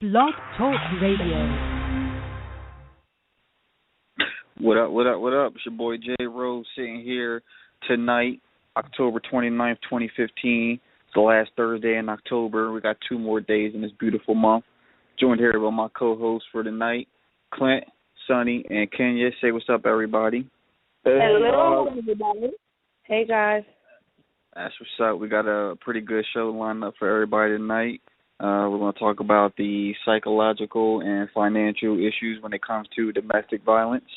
Blog Talk Radio. What up, what up, what up? It's your boy J Rose sitting here tonight, October 29th, 2015. It's the last Thursday in October. We got 2 more days in this beautiful month. Joined here by my co-hosts for the night, Clint, Sonny, and Kenya. Say what's up, everybody. Hello, everybody. Hey, guys. That's what's up. We got a pretty good show lined up for everybody tonight. We're going to talk about the psychological and financial issues when it comes to domestic violence.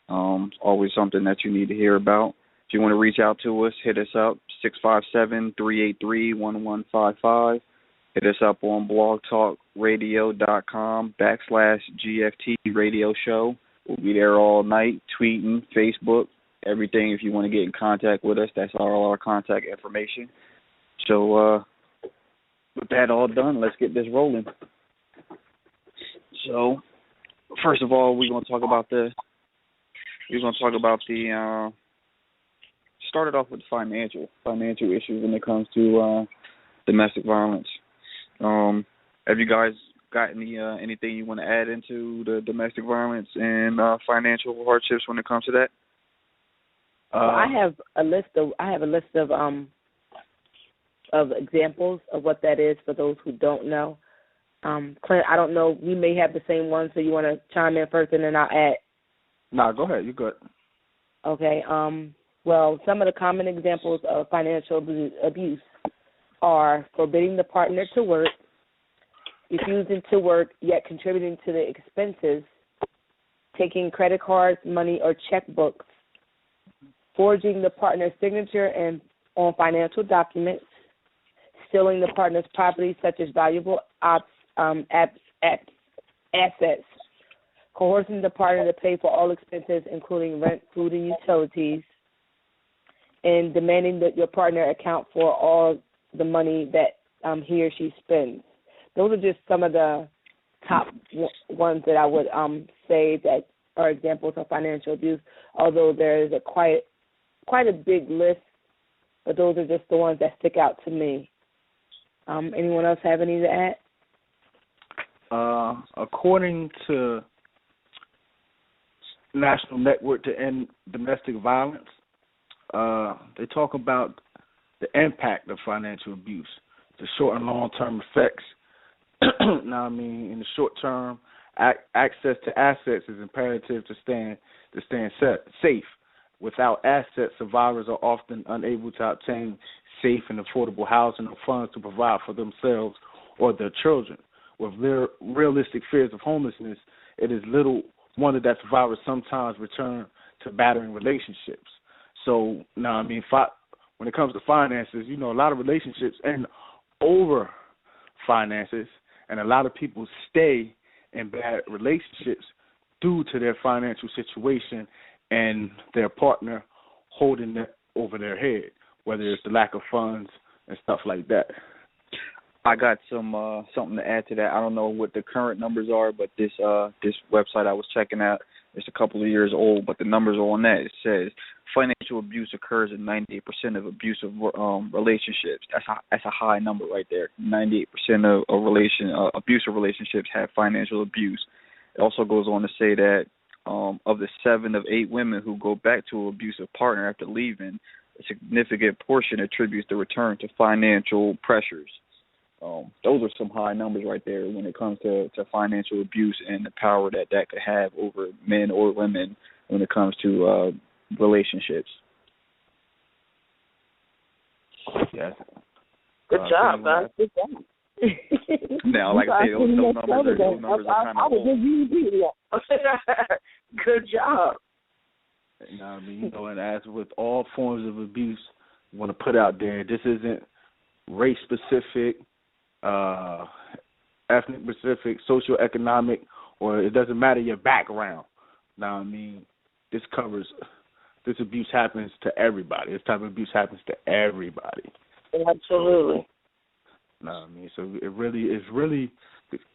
Always something that you need to hear about. If you want to reach out to us, hit us up, 657-383-1155. Hit us up on blogtalkradio.com/GFT radio show. We'll be there all night, tweeting, Facebook, everything. If you want to get in contact with us, that's all our contact information. So, with that all done, let's get this rolling. So, first of all, we're going to talk about started off with financial issues when it comes to domestic violence. Have you guys got anything you want to add into the domestic violence and financial hardships when it comes to that? I have a list of examples of what that is for those who don't know. Clint, I don't know. We may have the same one, so you want to chime in first, and then I'll add. No, go ahead. You're good. Okay. Well, some of the common examples of financial abuse are forbidding the partner to work, refusing to work yet contributing to the expenses, taking credit cards, money, or checkbooks, forging the partner's signature on financial documents, stealing the partner's property such as valuable assets, coercing the partner to pay for all expenses, including rent, food, and utilities, and demanding that your partner account for all the money that he or she spends. Those are just some of the top ones that I would say that are examples of financial abuse, although there is quite a big list, but those are just the ones that stick out to me. Anyone else have any to add? According to National Network to End Domestic Violence, they talk about the impact of financial abuse, the short and long-term effects. Now, I mean, in the short term, access to assets is imperative to staying safe. Without assets, survivors are often unable to obtain safe and affordable housing or funds to provide for themselves or their children. With realistic fears of homelessness, it is little wonder that survivors sometimes return to battering relationships. So, now, I mean, when it comes to finances, you know, a lot of relationships end over finances, and a lot of people stay in bad relationships due to their financial situation and their partner holding it over their head, whether it's the lack of funds and stuff like that. I got something to add to that. I don't know what the current numbers are, but this website I was checking out, it's a couple of years old, but the numbers are on that. It says financial abuse occurs in 98% of abusive relationships. That's a high number right there. 98% of abusive relationships have financial abuse. It also goes on to say that of the 7 of 8 women who go back to an abusive partner after leaving, a significant portion attributes the return to financial pressures. Those are some high numbers right there when it comes to financial abuse and the power that could have over men or women when it comes to relationships. Yes. Good job, guys. Good job. Now, like I say, those numbers are kind of old. Good job. You know what I mean? You know, and as with all forms of abuse, you want to put out there, this isn't race-specific, ethnic-specific, socioeconomic, or it doesn't matter your background. Now, I mean, this abuse happens to everybody. This type of abuse happens to everybody. Absolutely. I mean, so it really is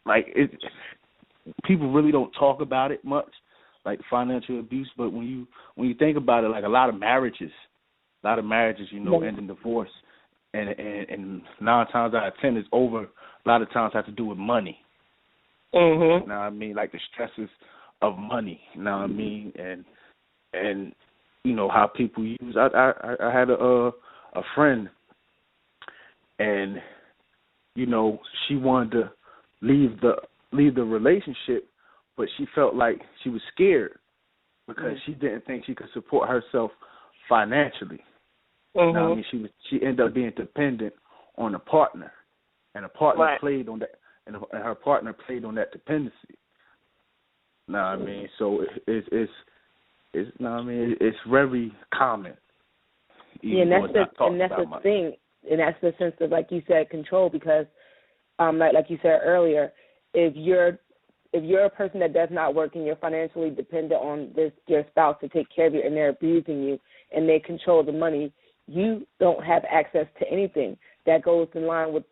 like people really don't talk about it much, like financial abuse. But when you think about it, like a lot of marriages, you know, end in divorce, and 9 times out of 10 is over. A lot of times have to do with money. Mhm. You know what I mean? Like the stresses of money. You know what I mean? And you know how people use. I had a friend, and you know she wanted to leave the relationship, but she felt like she was scared because she didn't think she could support herself financially. Mhm. Now, I mean, she ended up being dependent on a partner, and a partner played on that, and her partner played on that dependency. Now, I mean, so it's now, I mean, it's very common. Yeah, and that's the thing, and that's the sense of, like you said, control. Because, like you said earlier, if you're a person that does not work and you're financially dependent on your spouse to take care of you, and they're abusing you and they control the money, you don't have access to anything. That goes in line with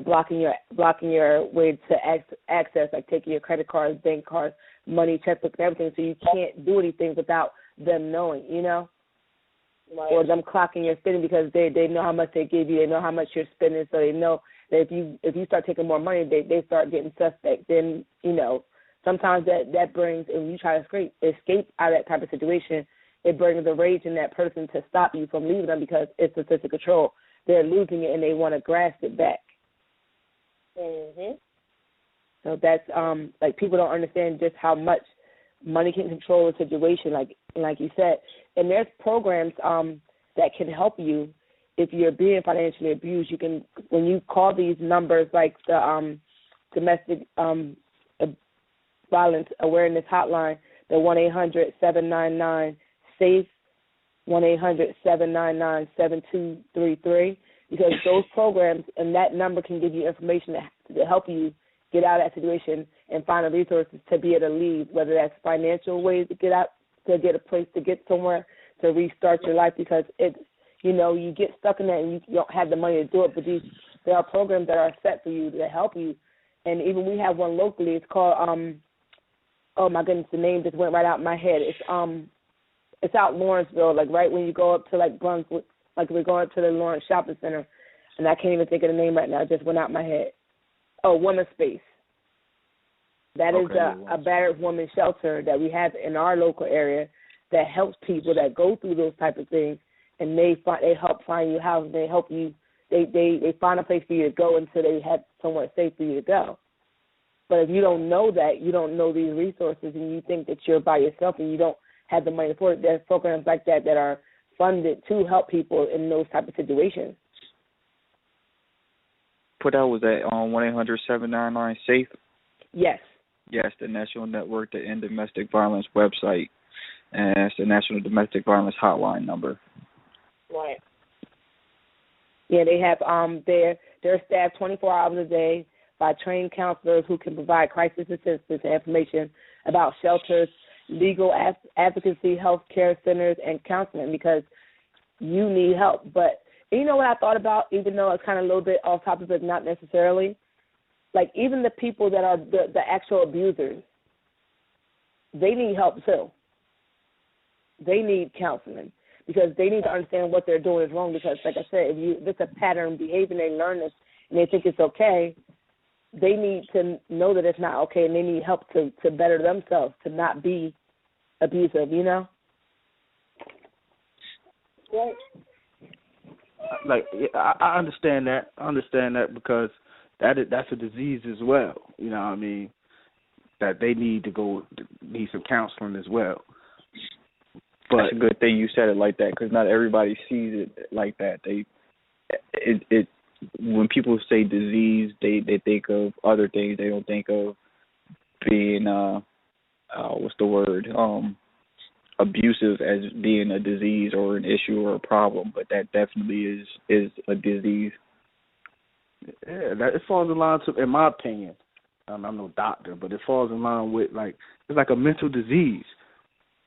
blocking your way to access, like taking your credit cards, bank cards, money, checkbook, and everything. So you can't do anything without them knowing, you know, or them clocking your spending, because they know how much they give you, they know how much you're spending, so they know that if you start taking more money, they start getting suspect. Then, you know, sometimes that brings, and you try to escape out of that type of situation, it brings the rage in that person to stop you from leaving them, because it's a sense of control. They're losing it and they want to grasp it back. Mhm. So that's like, people don't understand just how much money can control a situation, like you said. And there's programs that can help you if you're being financially abused. You can, when you call these numbers, like the domestic violence awareness hotline, the 1-800-799-SAFE, 1-800-799-7233, because those programs and that number can give you information to help you get out of that situation and find the resources to be able to leave, whether that's financial ways to get out, to get a place to get somewhere, to restart your life, because it's, you know, you get stuck in that and you don't have the money to do it, but there are programs that are set for you to help you. And even we have one locally. It's called, oh my goodness, the name just went right out of my head. It's out Lawrenceville, like right when you go up to like Brunswick, like we're going up to the Lawrence Shopping Center, and I can't even think of the name right now. It just went out of my head. Oh, Women's Space. That is a battered woman shelter that we have in our local area that helps people that go through those type of things, and they help find you housing. They help you. They find a place for you to go until they have somewhere safe for you to go. But if you don't know that, you don't know these resources, and you think that you're by yourself and you don't have the money for it, there's programs like that that are funded to help people in those type of situations. Put out was that on 1-800-799-SAFE? Yes. Yes, the National Network to End Domestic Violence website, and it's the National Domestic Violence Hotline number. Right. Yeah, they have they're staffed 24 hours a day by trained counselors who can provide crisis assistance and information about shelters, legal advocacy, health care centers, and counseling, because you need help. But you know what I thought about, even though it's kind of a little bit off topic, but not necessarily? Like, even the people that are the actual abusers, they need help too. They need counseling, because they need to understand what they're doing is wrong. Because, like I said, if it's a pattern behavior, they learn this and they think it's okay, they need to know that it's not okay, and they need help to better themselves, to not be abusive, you know? Right. Like, I understand that. I understand that, because that's a disease as well. You know what I mean? That they need some counseling as well. But that's a good thing you said it like that, because not everybody sees it like that. When people say disease, they think of other things. They don't think of being abusive as being a disease or an issue or a problem. But that definitely is a disease. Yeah, it falls in line in my opinion. I'm no doctor, but it falls in line with, like, it's like a mental disease.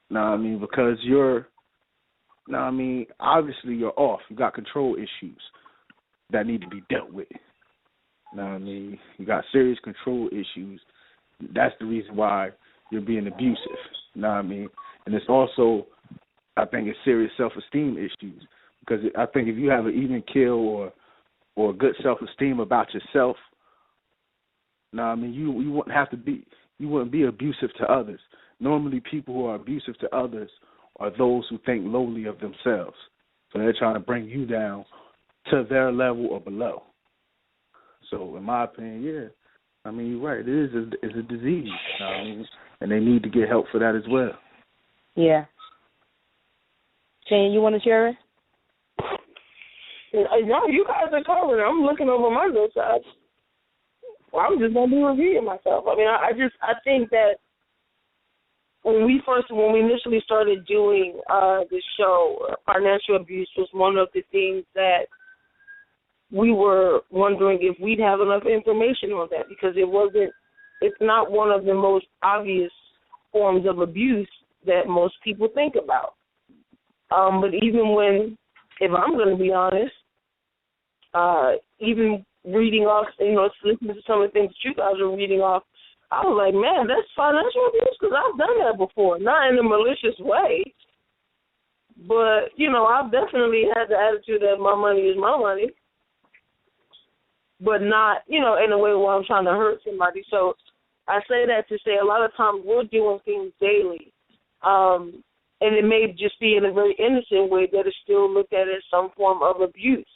Because obviously you're off. You got control issues that need to be dealt with. You got serious control issues. That's the reason why you're being abusive. And it's also, I think, it's serious self-esteem issues, because I think if you have an even keel or good self-esteem about yourself, Now, I mean, you wouldn't be abusive to others. Normally, people who are abusive to others are those who think lowly of themselves. So they're trying to bring you down to their level or below. So in my opinion, yeah, I mean, you're right. It's a disease, you know what I mean? And they need to get help for that as well. Yeah. Shane, you want to share it? No, you guys are covered. I'm looking over my notes. I'm just gonna be reviewing myself. I mean, I think that when we initially started doing the show, financial abuse was one of the things that we were wondering if we'd have enough information on that, because it's not one of the most obvious forms of abuse that most people think about. But even if I'm going to be honest, even reading off, listening to some of the things that you guys are reading off, I was like, man, that's financial abuse, because I've done that before. Not in a malicious way, but, I've definitely had the attitude that my money is my money, but not, in a way where I'm trying to hurt somebody. So I say that to say a lot of times we're doing things daily, and it may just be in a very innocent way that is still looked at as some form of abuse.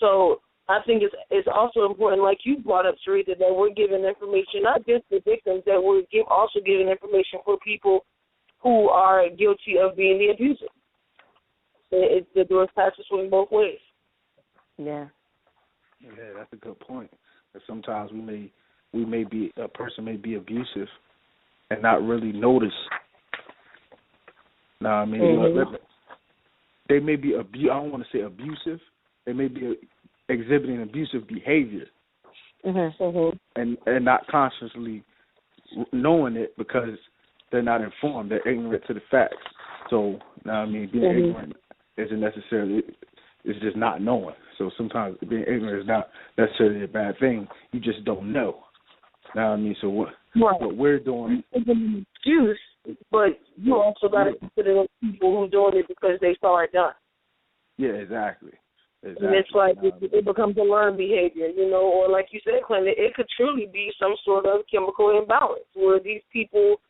So I think it's also important, like you brought up, Sarita, that we're giving information, not just the victims, that we're also giving information for people who are guilty of being the abuser. The door passes swing both ways. Yeah. Yeah, that's a good point. That sometimes a person may be abusive and not really notice. Now, I mean, they may be I don't want to say abusive. They may be exhibiting abusive behavior, and not consciously knowing it because they're not informed. They're ignorant to the facts. So, now, I mean, being ignorant isn't necessarily. It's just not knowing. So sometimes being ignorant is not necessarily a bad thing. You just don't know. Now, I mean, so what we're doing is an excuse, but you also got to consider those people who are doing it because they saw it done. Yeah, exactly. And it's like it becomes a learned behavior, or like you said, Clinton, it could truly be some sort of chemical imbalance where these people,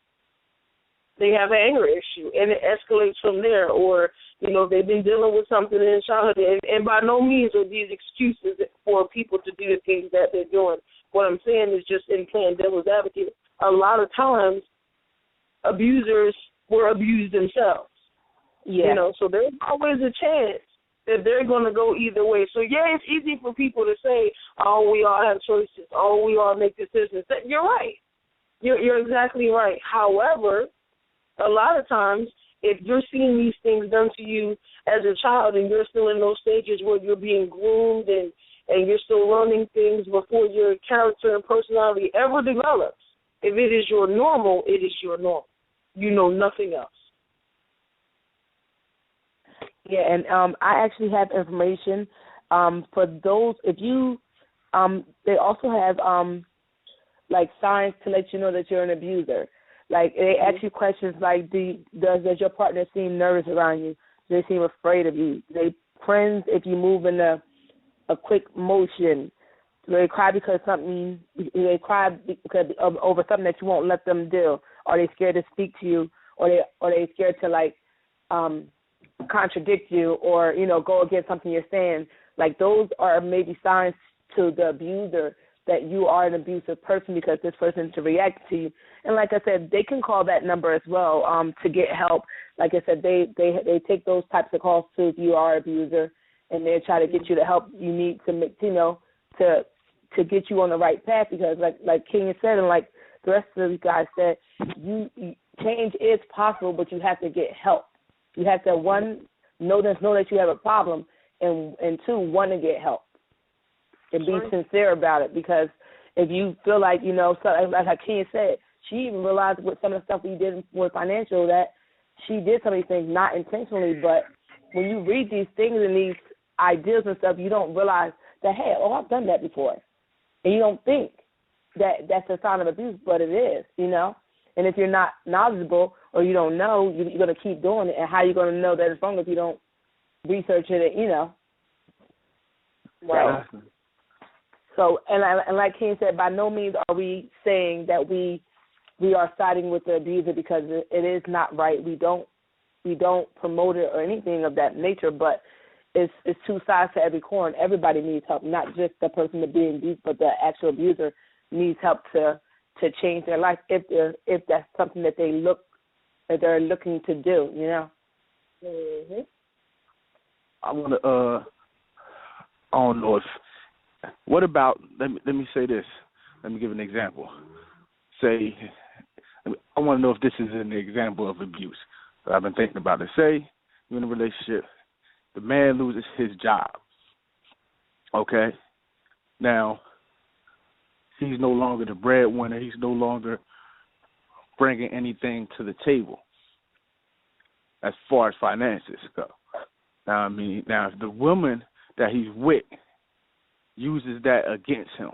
they have an anger issue, and it escalates from there, or, they've been dealing with something in childhood, and by no means are these excuses for people to do the things that they're doing. What I'm saying is, just in playing devil's advocate, a lot of times abusers were abused themselves. Yeah. So there's always a chance that they're going to go either way. So, yeah, it's easy for people to say, oh, we all have choices, oh, we all make decisions. You're right. You're exactly right. However, a lot of times, if you're seeing these things done to you as a child and you're still in those stages where you're being groomed and you're still learning things before your character and personality ever develops, if it is your normal, it is your normal. You know nothing else. Yeah, and I actually have information for those. If you, they also have like signs to let you know that you're an abuser. Like they ask you questions like, does your partner seem nervous around you? Do they seem afraid of you? Do they friends if you move in a quick motion? Do they cry because over something that you won't let them do? Are they scared to speak to you? Or they scared to contradict you or, go against something you're saying? Like those are maybe signs to the abuser that you are an abusive person because this person to react to you. And like I said, they can call that number as well to get help. Like I said, they take those types of calls too if you are an abuser, and they try to get you the help you need to make, to get you on the right path because like King said and like the rest of you guys said, change is possible, but you have to get help. You have to, one, know that you have a problem, and two, want to get help. And be sincere about it, because if you feel like, like Ken said, she even realized with some of the stuff we did with financial that she did some of these things not intentionally, but when you read these things and these ideas and stuff, you don't realize that, hey, I've done that before. And you don't think that that's a sign of abuse, but it is, And if you're not knowledgeable or you don't know, you're going to keep doing it. And how are you going to know that it's wrong if you don't research it, Right. So, and like King said, by no means are we saying that we are siding with the abuser, because it is not right. We don't promote it or anything of that nature, but it's two sides to every coin. Everybody needs help, not just the person that being abused, but the actual abuser needs help to change their life if that's something that they're looking to do, you know. Mm-hmm. I want to. I don't know if. What about? Let me say this. Let me give an example. Say, I want to know if this is an example of abuse. I've been thinking about it. Say you're in a relationship, the man loses his job. Okay, now he's no longer the breadwinner. He's no longer bringing anything to the table as far as finances go. Now, if the woman that he's with uses that against him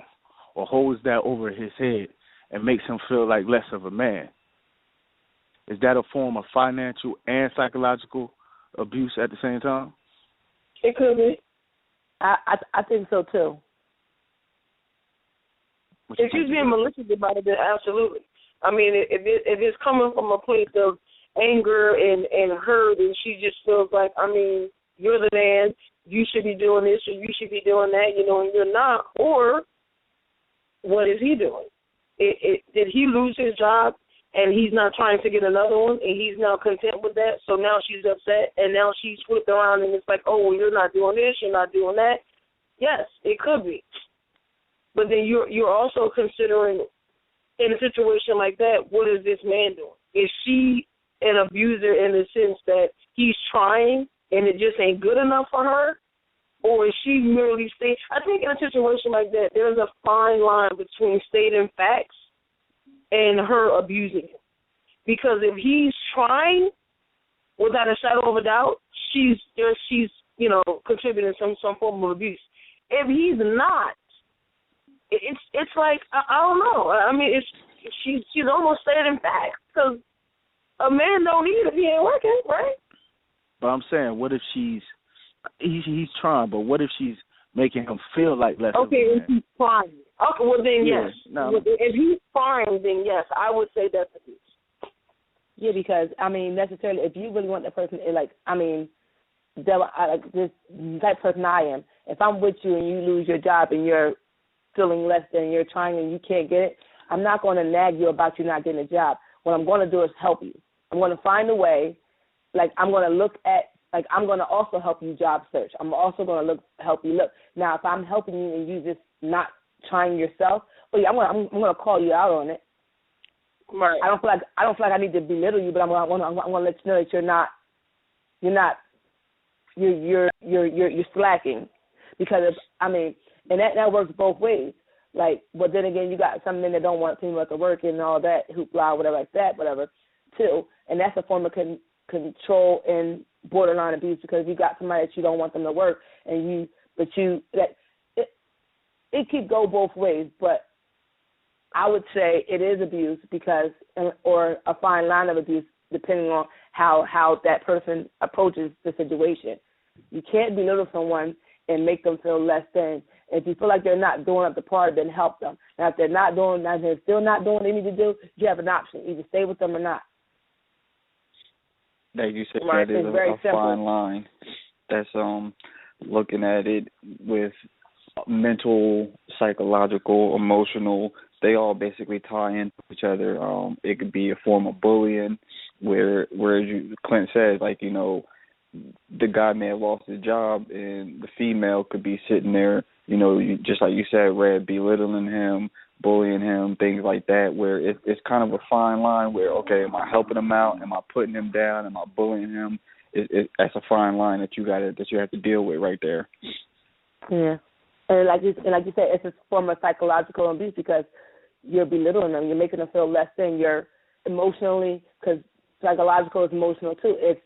or holds that over his head and makes him feel like less of a man, is that a form of financial and psychological abuse at the same time? It could be. I think so too. If she's being malicious about it, then absolutely. I mean, if it's coming from a place of anger and hurt, and she just feels like, I mean, you're the man, you should be doing this or you should be doing that, you know, and you're not. Or what is he doing? Did he lose his job and he's not trying to get another one and he's now content with that? So now she's upset and now she's flipped around and it's like, oh, well, you're not doing this, you're not doing that. Yes, it could be. But then you're also considering, in a situation like that, what is this man doing? Is she an abuser in the sense that he's trying and it just ain't good enough for her? Or is she merely stating? I think in a situation like that, there's a fine line between stating facts and her abusing him. Because if he's trying, without a shadow of a doubt, she's you know, contributing some form of abuse. If he's not, it's like, I don't know. I mean, she's almost stating facts, because a man don't need if he ain't working, right? But I'm saying, what if he's trying, but what if she's making him feel like less of a man? Okay, if he's trying. Okay, well then, yeah, yes. No. If he's trying, then yes, I would say that's abuse. Yeah, because, I mean, necessarily, if you really want that person, like, I mean, this type of person I am, if I'm with you and you lose your job and you're feeling less than, you're trying and you can't get it, I'm not going to nag you about you not getting a job. What I'm going to do is help you. I'm going to find a way, like I'm going to look at, like I'm going to also help you job search. I'm also going to help you look. Now, if I'm helping you and you just not trying yourself, well, yeah, I'm going to call you out on it. Right. I don't feel like I need to belittle you, but I'm going to let you know that you're slacking, because and that works both ways. Like, but then again, you got some men that don't want teamwork or work and all that hoopla, whatever like that, whatever, too. And that's a form of control and borderline abuse, because you got somebody that you don't want them to work, and it could go both ways. But I would say it is abuse, or a fine line of abuse, depending on how that person approaches the situation. You can't belittle someone and make them feel less than. If you feel like they're not doing up the part, then help them. Now, if they're still not doing what they need to do, you have an option. Either stay with them or not. Like you said, Right. that is a fine line. That's looking at it with mental, psychological, emotional. They all basically tie into each other. It could be a form of bullying, where Clint said, like, you know, the guy may have lost his job, and the female could be sitting there, you know, just like you said, Red, belittling him, bullying him, things like that, where it's kind of a fine line where, okay, am I helping him out? Am I putting him down? Am I bullying him? That's a fine line that you have to deal with right there. Yeah. And like you said, it's a form of psychological abuse, because you're belittling them. You're making them feel less than. You're emotionally, because psychological is emotional too. It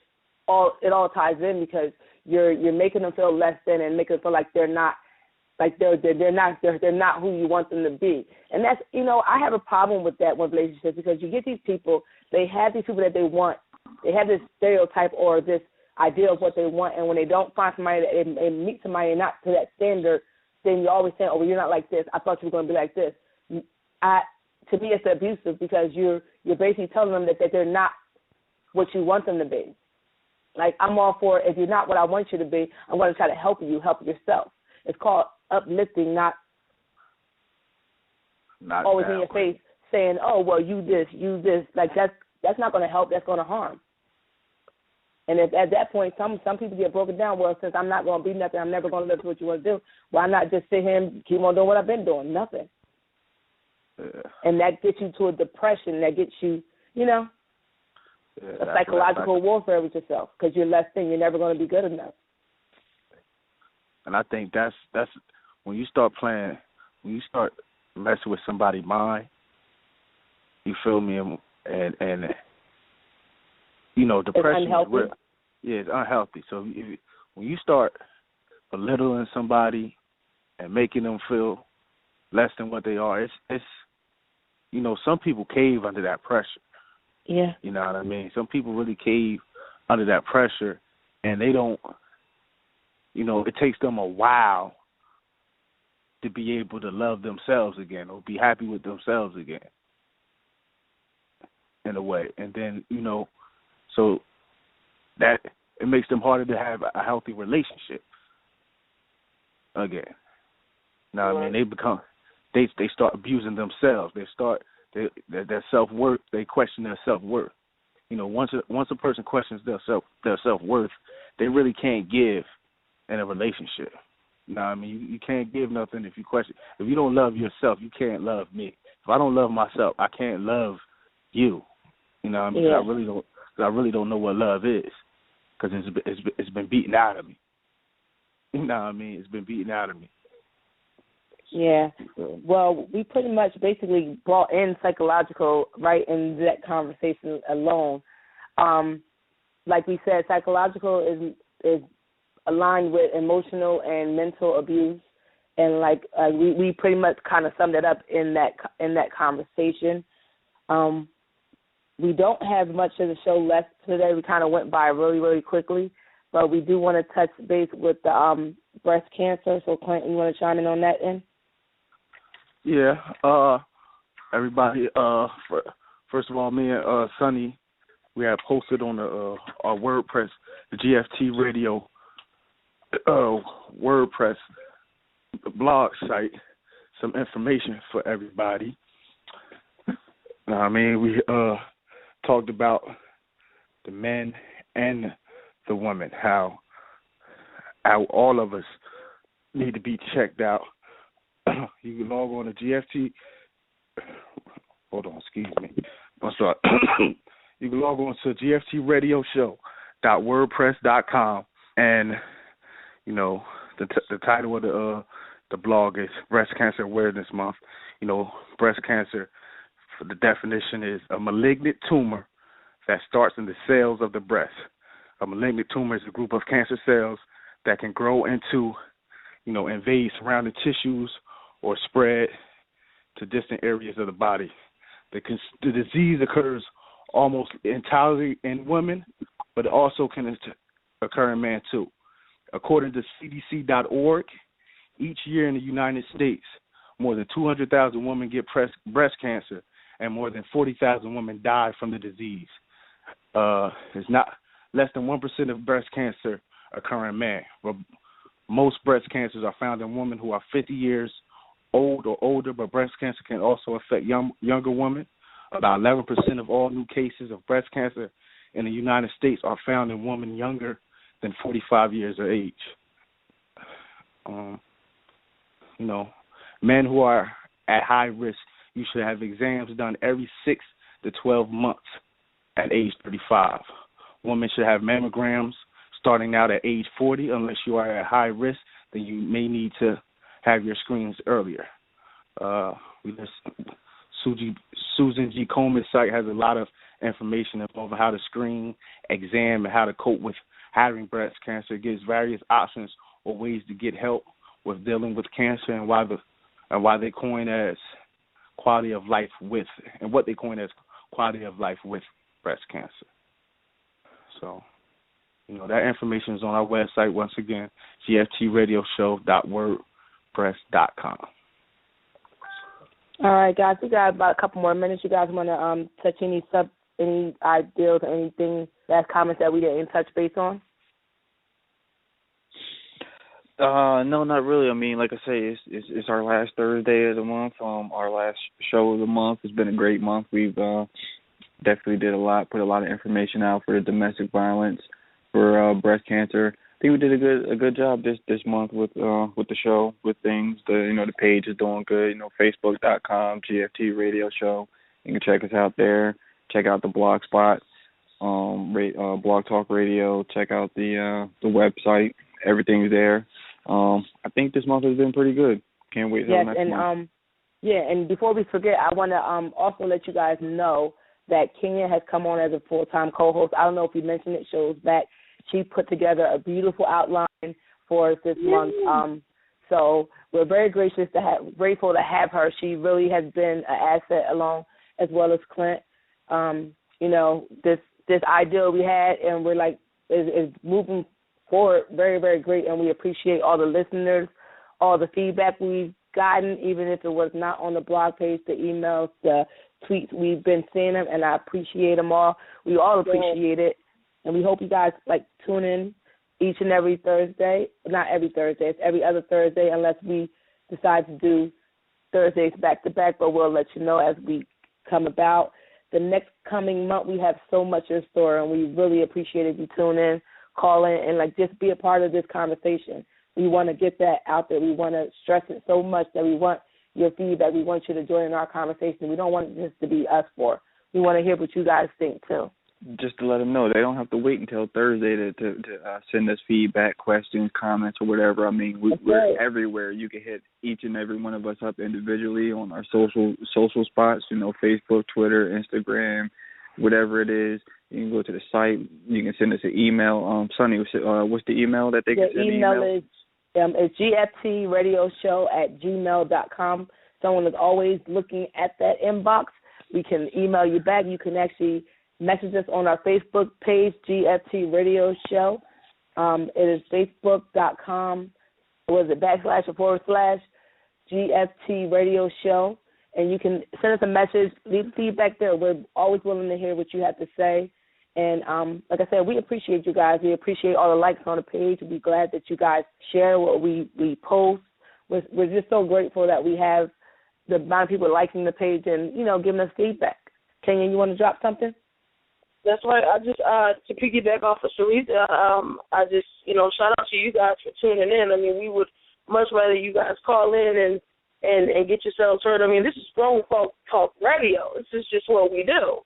all ties in, because you're making them feel less than and making them feel like they're not, like they're not who you want them to be. And that's, you know, I have a problem with that with relationships, because you get these people, they have these people that they want. They have this stereotype or this idea of what they want, and when they don't find somebody that they meet somebody not to that standard, then you're always saying, oh, well, you're not like this. I thought you were going to be like this. To me, it's abusive because you're basically telling them that they're not what you want them to be. Like, I'm all for, if you're not what I want you to be, I'm going to try to help help yourself. It's called uplifting, not always in your face saying, oh, well, you this. Like, that's not going to help. That's going to harm. And if at that point, some people get broken down, well, since I'm not going to be nothing, I'm never going to live to what you want to do, why not just sit here and keep on doing what I've been doing? Nothing. Yeah. And that gets you to a depression. That gets you, a psychological warfare with yourself because you're less than. You're never going to be good enough. And I think that's when you start messing with somebody's mind, you feel me, and depression is real. Yeah, it's unhealthy. So when you start belittling somebody and making them feel less than what they are, it's some people cave under that pressure. Yeah. You know what I mean? Some people really cave under that pressure, and they don't, it takes them a while to be able to love themselves again or be happy with themselves again, in a way. And then, so that it makes them harder to have a healthy relationship again. Now, I mean, they start abusing themselves. They start their self-worth. They question their self-worth. Once a person questions their self-worth, they really can't give in a relationship. I mean, you can't give nothing if you question. If you don't love yourself, you can't love me. If I don't love myself, I can't love you. I mean, yeah. I really don't know what love is because it's been beaten out of me. It's been beaten out of me. Yeah. Well, we pretty much basically brought in psychological right in that conversation alone. Like we said, psychological is aligned with emotional and mental abuse, and we pretty much kind of summed it up in that conversation. We don't have much of the show left today. We kind of went by really, really quickly, but we do want to touch base with the breast cancer. So, Clinton, you want to chime in on that end? Yeah. Everybody, first of all, me and Sonny, we have posted on our WordPress, the GFT Radio WordPress blog site, some information for everybody. We talked about the men and the women, how all of us need to be checked out. You can log on to GFT. Hold on, excuse me. I'm sorry. You can log on to GFTRadioshow.wordpress.com, and the title of the blog is Breast Cancer Awareness Month. Breast cancer, the definition is a malignant tumor that starts in the cells of the breast. A malignant tumor is a group of cancer cells that can grow into, invade surrounding tissues or spread to distant areas of the body. The disease occurs almost entirely in women, but it also can occur in men too. According to CDC.org, each year in the United States, more than 200,000 women get breast cancer, and more than 40,000 women die from the disease. It's not less than 1% of breast cancer occur in men. But most breast cancers are found in women who are 50 years old or older, but breast cancer can also affect younger women. About 11% of all new cases of breast cancer in the United States are found in women younger than 45 years of age. Men who are at high risk, you should have exams done every 6 to 12 months at age 35. Women should have mammograms starting out at age 40. Unless you are at high risk, then you may need to have your screenings earlier. Susan G. Coleman's site has a lot of information over how to screen, exam, and how to cope with having breast cancer. It gives various options or ways to get help with dealing with cancer, and why they coin as quality of life with, and what they coin as quality of life with breast cancer. So, that information is on our website once again, GFTRadioshow.wordpress.com. DamascusBreast.com. All right, guys, we got about a couple more minutes. You guys want to touch any ideals or anything, last comments that we didn't touch base on? No, not really. I mean, like I say, it's our last Thursday of the month. Our last show of the month. It's been a great month. We've definitely did a lot, put a lot of information out for the domestic violence, for breast cancer. I think we did a good job this month with the show, with things. The page is doing good. Facebook.com GFT Radio Show. You can check us out there. Check out the blog spot, Blog Talk Radio. Check out the website. Everything's there. I think this month has been pretty good. Can't wait till next month. And before we forget, I want to also let you guys know that Kenya has come on as a full-time co-host. I don't know if you mentioned it, shows back. She put together a beautiful outline for us this month. So we're very grateful to have her. She really has been an asset along as well as Clint. This ideal we had, and we're like is moving forward very, very great, and we appreciate all the listeners, all the feedback we've gotten, even if it was not on the blog page, the emails, the tweets. We've been seeing them, and I appreciate them all. We all appreciate it, and we hope you guys tune in each and every Thursday. Not every Thursday, it's every other Thursday, unless we decide to do Thursdays back to back, but we'll let you know as we come about. The next coming month, we have so much in store, and we really appreciate if you tune in, call in, and just be a part of this conversation. We want to get that out there. We want to stress it so much that we want your feedback. We want you to join in our conversation. We don't want it just to be us four. We want to hear what you guys think too. Just to let them know, they don't have to wait until Thursday to send us feedback, questions, comments, or whatever. I mean, we're everywhere. You can hit each and every one of us up individually on our social spots, Facebook, Twitter, Instagram, whatever it is. You can go to the site. You can send us an email. Sonny, what's the email that they can send? The email is gftradioshow@gmail.com. Someone is always looking at that inbox. We can email you back. You can actually message us on our Facebook page, GFT Radio Show. It is facebook.com, //GFT Radio Show. And you can send us a message, leave feedback there. We're always willing to hear what you have to say. And like I said, we appreciate you guys. We appreciate all the likes on the page. We're glad that you guys share what we post. We're just so grateful that we have the amount of people liking the page and, giving us feedback. Kenya, you want to drop something? That's right. I just, to piggyback off of Sharitha, I just, shout out to you guys for tuning in. I mean, we would much rather you guys call in and get yourselves heard. I mean, this is Grown Folk Talk Radio. This is just what we do.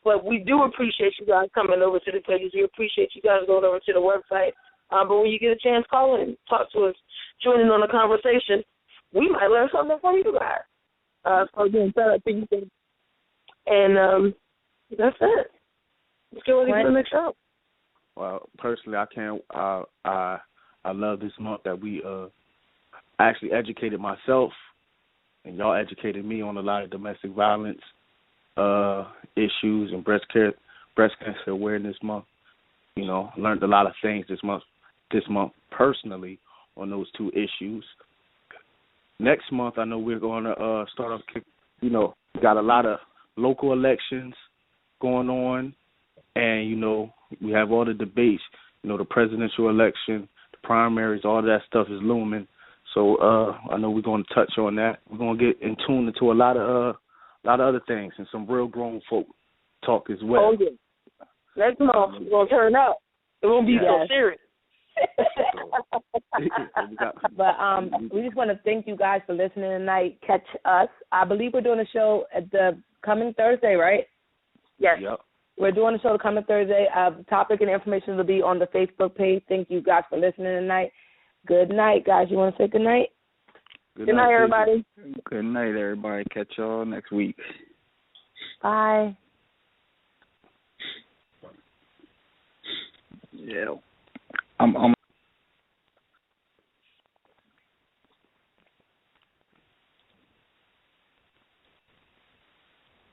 But we do appreciate you guys coming over to the pages. We appreciate you guys going over to the website. But when you get a chance, call in, talk to us, join in on the conversation. We might learn something from you guys. So again, shout out to you. And that's it. Let's get ready for the next show. Well, personally, I love this month that we actually educated myself, and y'all educated me on a lot of domestic violence issues and breast cancer awareness month. Learned a lot of things this month personally on those two issues. Next month, I know we're going to start off. We got a lot of local elections going on, and we have all the debates. The presidential election, the primaries, all that stuff is looming. So I know we're going to touch on that. We're going to get in tune into a lot of other things and some real grown folk talk as well. Oh, yeah. Next month, we're going to turn up. It won't be so serious. But we just want to thank you guys for listening tonight. Catch us. I believe we're doing a show at the coming Thursday, right? Yes. Yep. We're doing a show the coming Thursday. The topic and information will be on the Facebook page. Thank you guys for listening tonight. Good night, guys. You want to say good night? Good night, everybody. Good night, everybody. Catch y'all next week. Bye. Yeah. I'm